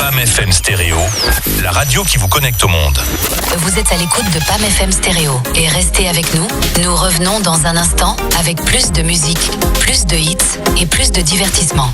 PAM FM Stéréo, la radio qui vous connecte au monde. Vous êtes à l'écoute de PAM FM Stéréo et restez avec nous. Nous revenons dans un instant avec plus de musique, plus de hits et plus de divertissement.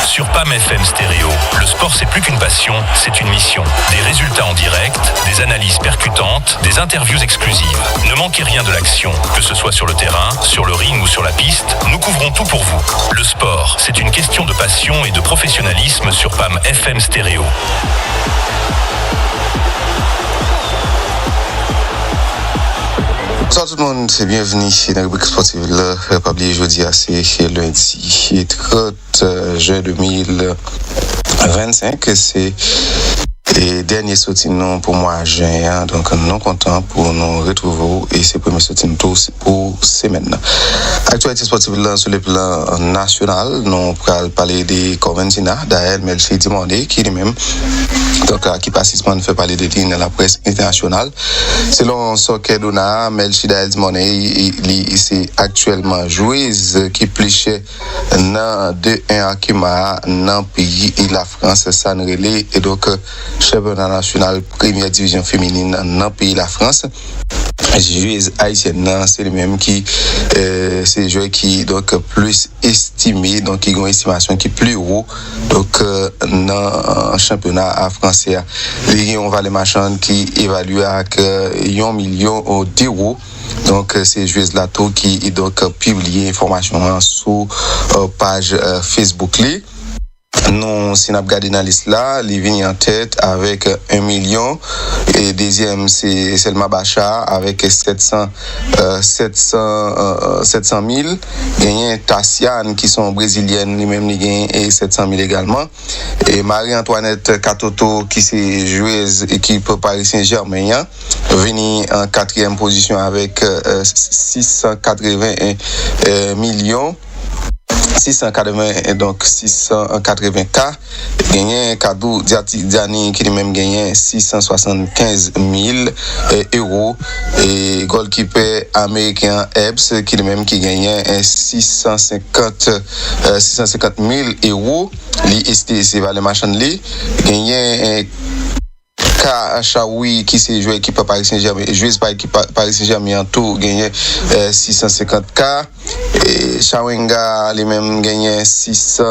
Sur PAM FM Stéréo, le sport c'est plus qu'une passion, c'est une mission. Des résultats en direct, des analyses percutantes, des interviews exclusives. Ne manquez rien de l'action, que ce soit sur le terrain, sur le ring ou sur la piste, nous couvrons tout pour vous. Le sport, c'est une question de passion et de professionnalisme sur PAM FM Stéréo. Bonsoir tout le monde, c'est bienvenue dans la rubrique sportive. Le pas oublier jeudi, c'est lundi 30 juin 2025. C'est les derniers sorties pour moi juin, donc nous content pour nous retrouver et c'est le premier sortie pour semaine. Actualité sportive là, sur le plan national, nous allons parler des Coventina, d'Aël Melchi Dimondé, qui lui-même donc qui participant fait parler de lui dans la presse internationale. Selon Soccer Dona, Melchi d'Aël Dimondé, c'est actuellement joueuse qui plichait dans 2-1 à Kima dans le pays et la France, ça nous relais et donc championnat national première division féminine dans le pays la France. Joueuse haïtienne, c'est le même qui c'est joueur qui donc plus estimé, donc qui a une estimation qui est plus haut donc dans le championnat français. On va les machins qui évalue à 1 million d'euros. Donc c'est joueuse là tout qui donc publié information sur page Facebook li. Nous, si nous regardons dans la liste là, il vient en tête avec 1 million. Et deuxième, c'est Selma Bacha avec 700 000. Il y a Tassiane qui sont brésiliennes, lui-même, il gagne 700 000 également. Et Marie-Antoinette Katoto qui c'est joueuse équipe Paris Saint-Germain, venu en 4e position avec 681 millions. 680 donc 680K gagné Kadou Diani qui lui-même gagné 675 000 euros et goalkeeper américain Ebbs qui lui-même qui gagnait 650 000 euros c'est va le machin li gagné Chaoui qui s'est joué équipe Paris Saint-Germain, joueuse par équipe Paris Saint-Germain en tout gagné 650K et Chawenga lui-même gagné 600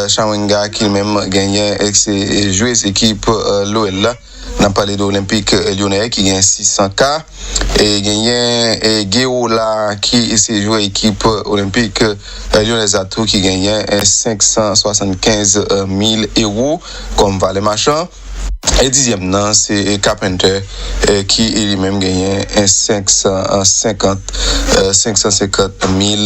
Chawenga qui lui-même gagné c'est joueuse équipe l'OL là n'a parlé d'Olympique Lyonnais qui gagne 600K et gagné Géola qui s'est joué équipe Olympique Lyonnais à tout qui gagne 575 000 euros comme va le machin. Et 10e, c'est Carpenter qui lui-même gagné 550 000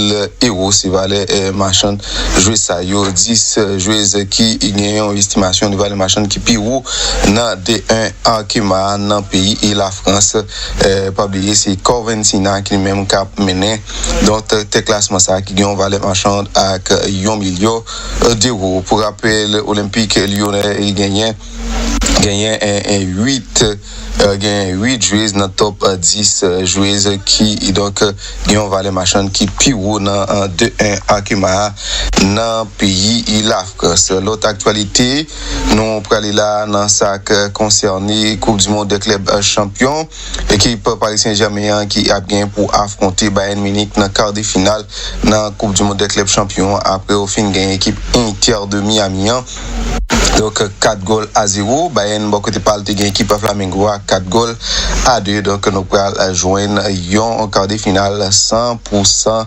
euros. C'est valait machin jouer ça. Il y a 10 joueuses qui gagnent une estimation de valeur machin qui plus haut dans D1 en Kima dans le pays et la France. Pas oublier, c'est Coventina qui lui-même cap mené. Donc, tes classements ça qui gagnent valeur machin avec 1 million d'euros. Pour rappel, Olympique Lyonnais il gagnait 8 joueuses dans top 10 joueuses qui donc ont valé machin qui plus haut dans 2-1 à Kima dans pays la France. L'autre actualité nous pour aller là dans ça concerné Coupe du monde des clubs champions équipe Paris Saint-Germain qui a gagné pour affronter Bayern Munich dans quart de finale dans Coupe du monde des clubs champions après au fin gagné équipe Inter de Miami. Donc 4 goals à 0. Bayern bon côté parle de équipe Flamengo à 4 goals à 2. Donc nous pourrons joindre en quart de finale 100%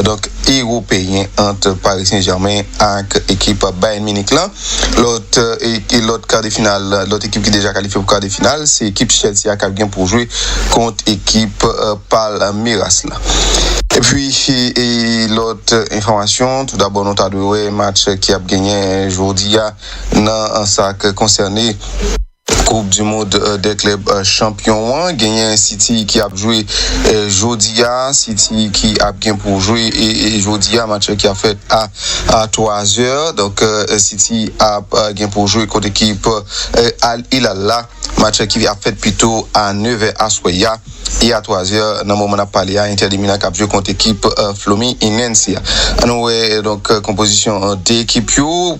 donc européen entre Paris Saint-Germain et équipe Bayern Munich là. L'autre quart de finale, l'autre équipe qui est déjà qualifiée pour quart de finale, c'est l'équipe Chelsea qui a gagné pour jouer contre l'équipe Palmeiras là. Et puis l'autre information, tout d'abord nous avons un match qui a gagné aujourd'hui dans un sac concerné Coupe du monde des clubs champions. Gagné City qui a joué Jodia, City qui a bien pour jouer et Jodia, match qui a fait à 3h. Donc City a bien pour jouer contre l'équipe Al Hilal, match qui a fait plutôt à 9h à Soya. Et à 3h, dans le moment où on a parlé, Inter de Milan qui a joué contre l'équipe Fluminense. Nous donc composition d'équipe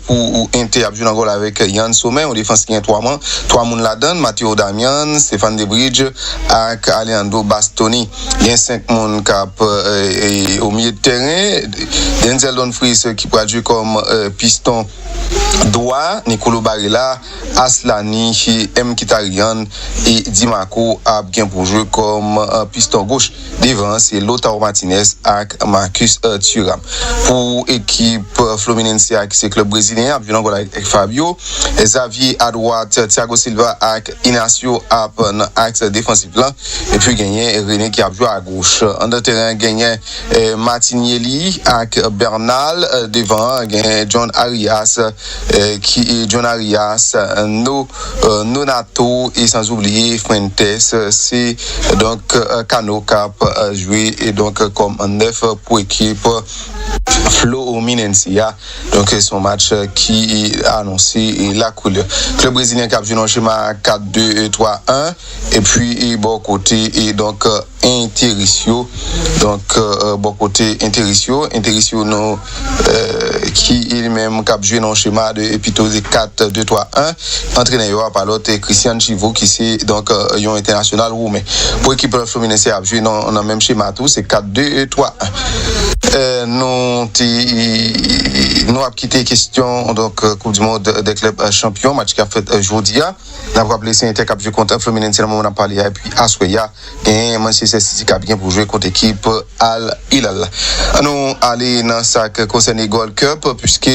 pour Inter a joué dans le goal avec Yann Sommer, en défense qui a 3 moun la donne, Matteo Damian, Stéphane Debridge et Alejandro Bastoni. Il y a 5 moun qui au milieu de terrain, Denzel Dumfries qui peut jouer comme piston droit, Nicolo Barella, Aslani, M. Kitarian et Dimarco a bien pour jouer comme piston gauche. Devant, c'est Lautaro Martinez et Marcus Thuram. Pour l'équipe Fluminense, c'est le club brésilien, avec Fabio, Xavier à droite, Thiago Silva et Inacio à l'axe défensif là. Et puis gagné René qui a joué à gauche. En de terrain, gagné Martinelli avec Bernal. Devant, gagné John Arias, Nonato et sans oublier Fuentes. C'est donc Cano Cap joué et donc comme un 9 pour équipe Fluminense. Donc son match qui a annoncé la couleur. Club brésilien qui a joué dans le schéma 4-2-3-1 et puis bon côté et donc Intericio. Donc bon côté Intericio non qui lui-même qui a joué dans le schéma de plutôt 4-2-3-1. Entraîneur par l'autre Christian Chivo qui c'est donc un international roumain. Pour l'équipe Fluminense a joué dans le même schéma tout, c'est 4-2-3-1. Nous avons quitté question donc Coupe du monde des clubs champions, match qui a fait aujourd'hui. Nous avons rappelé c'est Inter qui a joué contre Fluminense, le moment où on a parlé, et puis Asweya et Manchester City qui a bien pour jouer contre l'équipe Al Hilal. Nous allons dans ça qui concerne les Gold Cup, puisque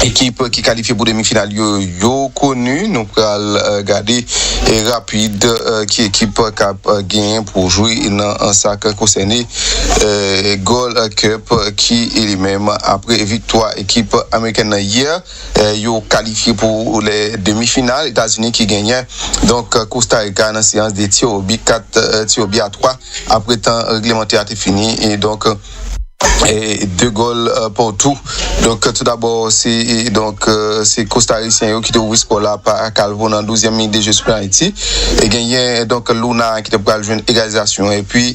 équipe qui qualifie pour demi-finale yo connu, nous allons regarder rapide qui équipe qui a gagné pour jouer dans ça qui concerne Gold Cup qui est lui-même après victoire équipe américaine hier yo qualifié pour les demi-finales. États-Unis qui gagnait donc Costa Rica dans séance de tir au but 4 tirs au but à 3 après temps réglementaire est fini et donc et 2 goals pour tout. Donc tout d'abord c'est Costa Ricien qui te ouvre score là par Calvo dans 12e minute de jeu sur Haïti et gagné donc Luna qui te pour jouer une égalisation et puis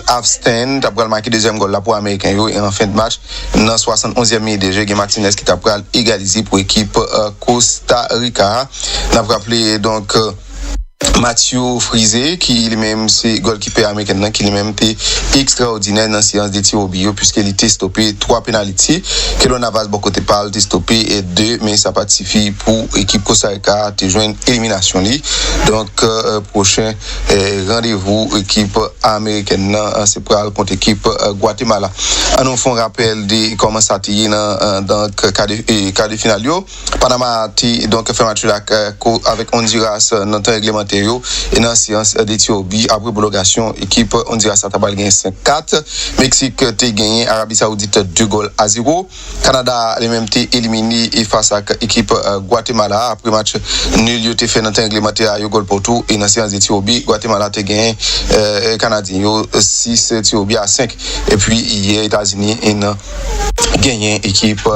Absten t'a pour marquer deuxième goal là pour américain et en fin de match dans 71e minute de jeu Martinez qui t'a pour égaliser pour équipe Costa Rica. N'a rappelé donc Mathieu Frisé qui lui-même c'est goalkeeper américain qui lui-même était extraordinaire dans la séance de tir au but puisqu'il était stoppé 3 pénalités que l'on avance beaucoup côté par était stoppé et 2 mais ça pas suffit pour équipe Costa Rica te joindre élimination li. Donc prochain rendez-vous équipe américaine c'est pour contre équipe Guatemala. Nous font rappel de comment ça tient dans quart de finale yo. Panama donc fait match avec Honduras dans temps réglementaire et dans la séance d'Éthiopie après prolongation équipe Honduras a gagné 5-4. Mexique a gagné Arabie Saoudite 2-0. Canada a même été éliminé face à l'équipe Guatemala après match nul a été fait dans le temps réglementaire à 2 goals pour tout et dans la séance d'Éthiopie Guatemala a gagné Canadien 6 Éthiopie à 5 et puis hier États-Unis a gagné équipe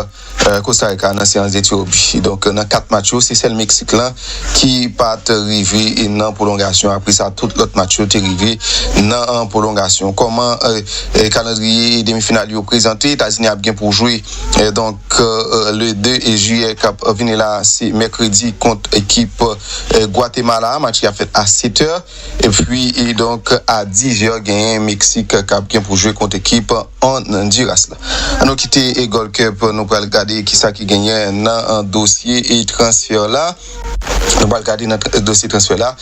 Costa Rica dans la séance d'Éthiopie. Donc dans 4 matchs c'est le Mexique là qui pas arrivé dans prolongation. Après ça tout l'autre match est arrivé dans prolongation. Comment calendrier demi-finale est présenté, États-Unis a bien pour jouer donc le 2 juillet cap venir là c'est mercredi contre équipe Guatemala, match qui a fait à 7h et puis donc à 10h gagné Mexique cap bien pour jouer contre équipe Honduras là. Nous quitter Gold Cup, nous allons regarder qui ça qui gagnait dans un dossier et transfert là. Nous allons regarder notre dossier transfert là.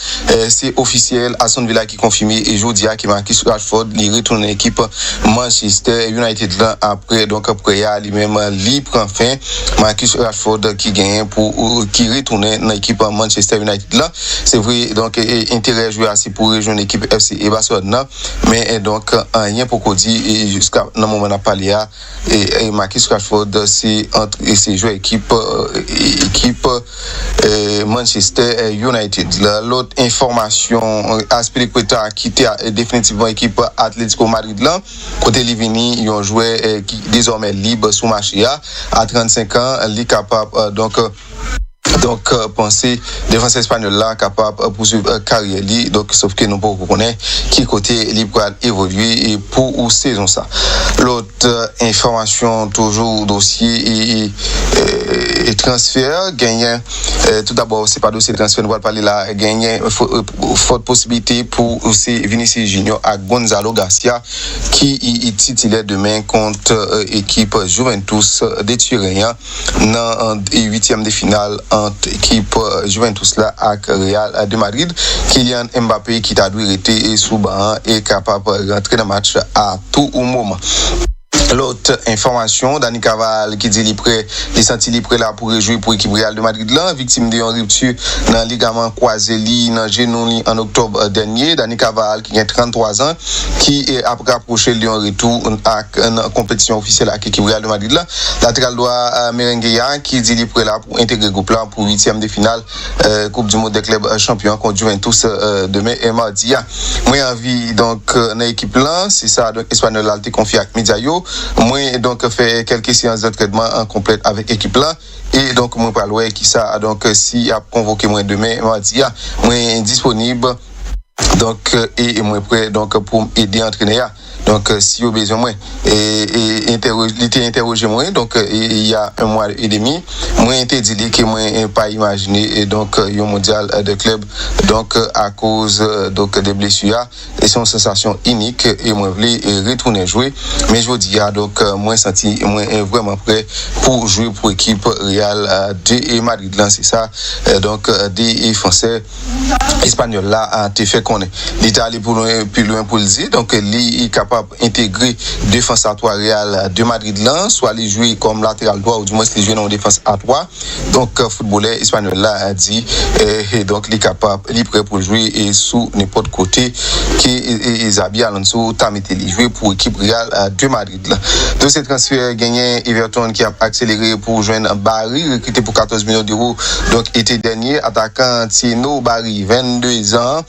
C'est officiel, Aston Villa qui confirmé et Jodia qui Marcus Rashford il retourne à l'équipe Manchester United là après donc après lui-même il prend fin. Marcus Rashford qui gagne pour qui retourne dans l'équipe Manchester United là. C'est vrai donc intérêt jouer assez pour rejoindre l'équipe FC Barcelone mais donc rien pour dire et jusqu'à dans moment on a parlé et Marcus Rashford c'est entre ces joueurs équipe Manchester Manchester United. L'autre information, Azpilicueta a quitté définitivement l'équipe Atlético Madrid là. Côté Livini, ils ont joué qui désormais libre sous marché à 35 ans, il est capable donc penser défense espagnol là capable poursuivre carrière li donc sauf que nous pas connaît qui côté libre évoluer pour saison ça. L'autre information toujours dossier et transfert gagné tout d'abord c'est pas dossier transfert nous va parler là gagné forte possibilité pour aussi Vinicius Junior à Gonzalo Garcia qui est titulaire demain contre équipe Juventus de Turin dans 8e de finale entre équipe Juventus là avec Real de Madrid. Kylian Mbappé qui a dû rester sous banc et capable de rentrer dans le match à tout moment. L'autre information, Dani Carvajal qui dit il senti prêt là pour jouer pour l'équipe Real de Madrid là, victime d'une rupture dans le ligament croisé dans genou en octobre dernier. Dani Carvajal qui a 33 ans qui est après approché de retour à une compétition officielle avec l'équipe Real de Madrid là. Latéral droit Merengueya qui dit il prêt là pour intégrer le groupe là pour 8e de finale Coupe du monde des clubs champions contre Juventus demain et mardi. Moi envie donc dans l'équipe là, c'est ça donc Espagnol là confié avec Mediayo. Moi donc fait quelques séances d'entraînement en complète avec l'équipe là et donc moi pas loin qui ça donc si a convoqué moi demain mardi moi disponible donc et moi prêt donc pour aider entraîner donc si au besoin moi et interroger moi donc il y a un mois et demi moi était dit que moi pas imaginer donc un mondial de club donc à cause donc des blessures et c'est une sensation unique et moi voulais retourner jouer mais je dis donc moi senti moi vraiment prêt pour jouer pour équipe Real de Madrid là c'est ça donc des français espagnols là a été fait connaître l'Italie pour loin plus loin pour le dire donc il est capable intégrer défense à 3 Real de Madrid là soit les jouer comme latéral droit ou du moins les jouer en défense à 3 donc footballeur espagnol là a dit et donc il est capable il est prêt pour jouer et sous n'importe côté qui Xabi Alonso t'a mis les jouer pour équipe Real de Madrid là. De ces transferts gagné Everton qui a accéléré pour joindre Barry recruté pour 14 millions d'euros donc été dernier attaquant Tino Barry 22 ans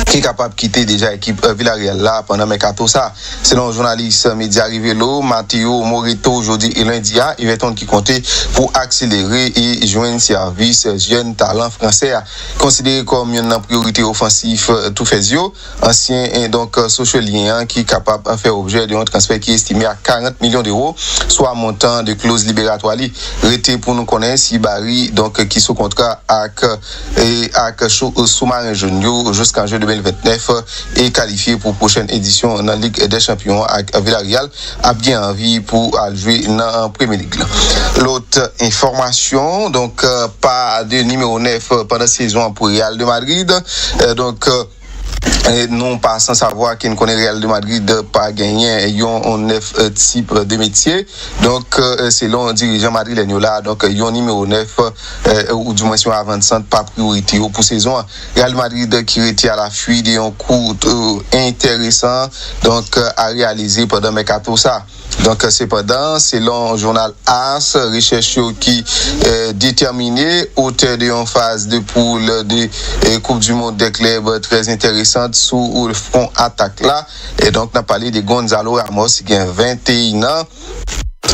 qui est capable de quitter déjà l'équipe Villarreal là pendant mercato ça selon le journaliste média Rivelo Matteo Moreto aujourd'hui et lundi Everton qui comptait pour accélérer et joindre service jeune talent français considéré comme une priorité offensive tout faisio ancien donc socialien qui est capable de faire objet d'un transfert qui est estimé à 40 millions d'euros soit un montant de clause libératoire rété pour nous connaître si Barry donc qui sous contrat avec sous-marin junior jusqu'en juin 2029 et qualifié pour prochaine édition dans la Ligue des Champions avec Villarreal a bien envie pour jouer dans la Premier League. L'autre information donc pas de numéro 9 pendant la saison pour Real de Madrid donc non pas sans savoir qu'il connaît Real de Madrid pas gagné un 9 type de métier donc selon dirigeant madrilène là donc un numéro 9 ou du moins sur avant-centre pas priorité pour saison Real de Madrid qui était à la fuite d'un coup intéressant donc à réaliser pendant mercato ça. Donc cependant selon le journal AS recherche qui déterminé auteur d'une phase de poule de Coupe du monde des clubs très intéressante sous le front attaque là et donc on a parlé de Gonzalo Ramos qui a 21 ans.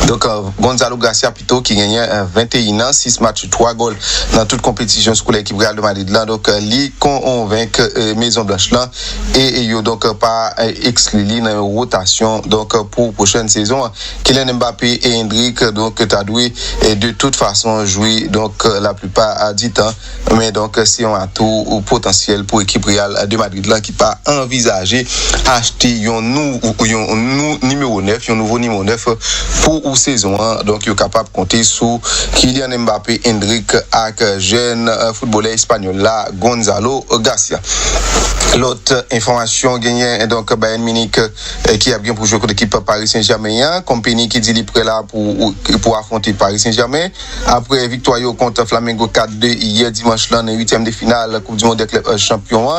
Donc Gonzalo Garcia plutôt qui gagnait 21 ans, 6 matchs, 3 goals dans toute compétition sur l'équipe Real de Madrid là. Donc li convainc Maison Blanche là et yo donc pas exclu dans une rotation donc pour prochaine saison. Kylian Mbappé et Hendrik donc t'a doué de toute façon jouer donc la plupart du temps mais donc c'est un atout potentiel pour l'équipe Real de Madrid là qui pas envisager acheter un numéro 9, un nouveau numéro 9 pour ou saison donc il est capable de compter sur Kylian Mbappé, Hendrik avec jeune footballeur espagnol là Gonzalo Garcia. L'autre information gagnée donc Bayern Munich qui a bien pour jouer contre l'équipe Paris Saint-Germain, compagnie qui dit prêt là pour affronter Paris Saint-Germain après victoire contre Flamengo 4-2 hier dimanche là dans 8e de finale Coupe du monde des clubs champions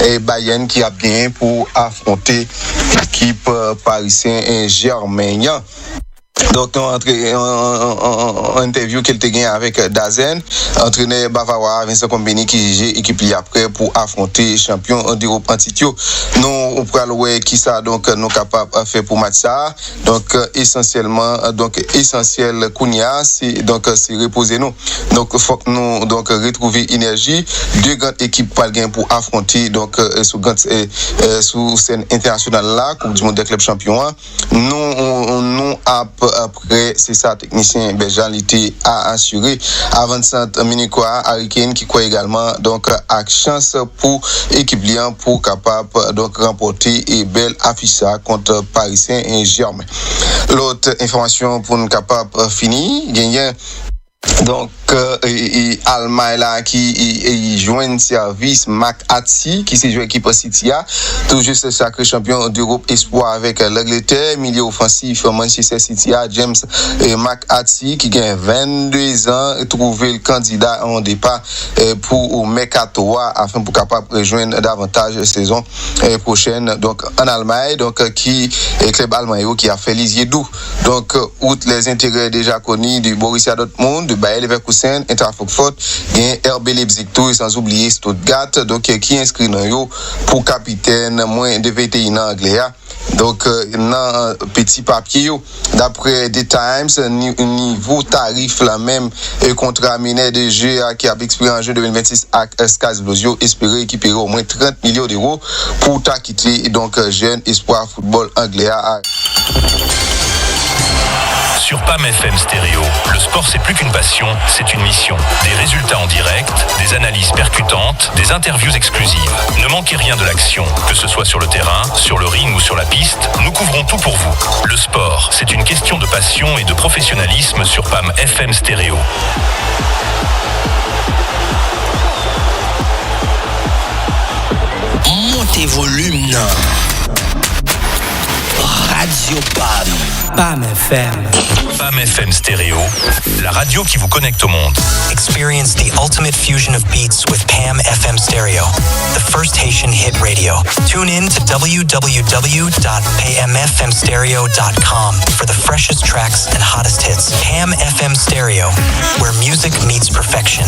et Bayern qui a bien pour affronter l'équipe Paris Saint-Germain. Donc, nous entré en interview qu'il était gagné avec Dazen, entraîneur bavarois Vincent Kompany qui j'ai équipe après pour affronter champion d'Europe en titre. Nous on pourra voir qui ça donc nous capable faire pour match ça. Donc essentiellement essentiel Kounia c'est reposer nous. Donc faut que nous donc retrouver énergie. Deux grandes équipes pas gagner pour affronter donc sous scène internationale là Coupe du monde des clubs champions. Nous après c'est ça technicien Benjamin était à assurer avant de Minicoa Hurricane qui croit également donc à chance pour équipe Lyon pour capable donc remporter et belle affiche contre Paris Saint-Germain. L'autre information pour nous capable finir gagner donc Allemagne là qui joint service Mac Hatsi qui s'est joué équipe City tout juste sacré champion d'Europe espoir avec l'Angleterre milieu offensif Manchester City James Mac Hatsi qui gagne 22 ans trouver le candidat en départ pour Mercato afin pour capable rejoindre davantage saison prochaine donc en Allemagne donc qui club allemand qui a fait lisier doux donc outre les intérêts déjà connus du Borussia Dortmund de Bayer Leverkusen Eintracht Francfort, RB Leipzig tout sans oublier Stuttgart donc qui inscrit dans yo pour capitaine moins de 21 ans anglais. Donc dans petit papier d'après The Times niveau tarif la même contrat miné de jeu qui a expiré en juin 2026 avec Skaz Blosio espérer récupérer au moins 30 millions d'euros pour quitter donc jeune espoir football anglais. Sur PAM FM Stéréo, le sport c'est plus qu'une passion, c'est une mission. Des résultats en direct, des analyses percutantes, des interviews exclusives. Ne manquez rien de l'action, que ce soit sur le terrain, sur le ring ou sur la piste, nous couvrons tout pour vous. Le sport, c'est une question de passion et de professionnalisme sur PAM FM Stéréo. Montez volume. Radio PAM. PAM FM. PAM FM Stéréo, la radio qui vous connecte au monde. Experience the ultimate fusion of beats with PAM FM Stereo, the first Haitian hit radio. Tune in to www.pamfmstereo.com for the freshest tracks and hottest hits. PAM FM Stereo, where music meets perfection.